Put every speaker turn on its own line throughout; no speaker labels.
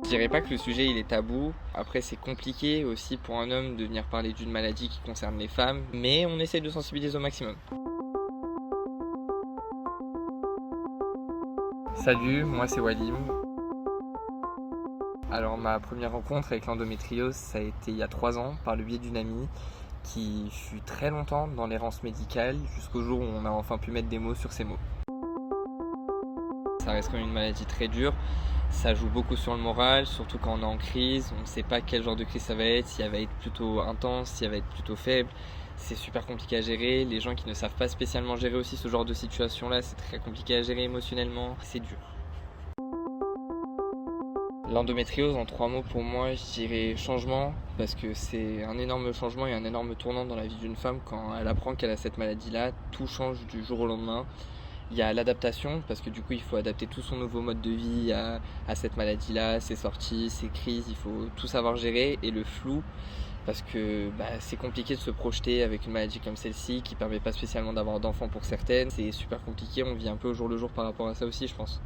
Je dirais pas que le sujet il est tabou. Après, c'est compliqué aussi pour un homme de venir parler d'une maladie qui concerne les femmes, mais on essaie de sensibiliser au maximum. Salut, moi c'est Walim. Alors ma première rencontre avec l'endométriose, ça a été il y a 3 ans par le biais d'une amie qui fut très longtemps dans l'errance médicale jusqu'au jour où on a enfin pu mettre des mots sur ces mots. Ça reste quand même une maladie très dure, ça joue beaucoup sur le moral, surtout quand on est en crise, on ne sait pas quel genre de crise ça va être, si elle va être plutôt intense, si elle va être plutôt faible. C'est super compliqué à gérer, les gens qui ne savent pas spécialement gérer aussi ce genre de situation là, c'est très compliqué à gérer émotionnellement, c'est dur. L'endométriose, en 3 mots, pour moi, je dirais changement, parce que c'est un énorme changement et un énorme tournant dans la vie d'une femme quand elle apprend qu'elle a cette maladie-là. Tout change du jour au lendemain. Il y a l'adaptation, parce que du coup, il faut adapter tout son nouveau mode de vie à cette maladie-là, ses sorties, ses crises, il faut tout savoir gérer. Et le flou, parce que c'est compliqué de se projeter avec une maladie comme celle-ci, qui permet pas spécialement d'avoir d'enfants pour certaines. C'est super compliqué, on vit un peu au jour le jour par rapport à ça aussi, je pense.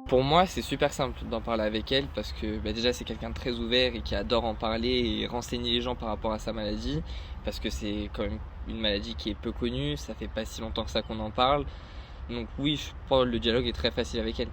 Pour moi, c'est super simple d'en parler avec elle parce que déjà c'est quelqu'un de très ouvert et qui adore en parler et renseigner les gens par rapport à sa maladie parce que c'est quand même une maladie qui est peu connue, ça fait pas si longtemps que ça qu'on en parle. Donc oui, je pense que le dialogue est très facile avec elle.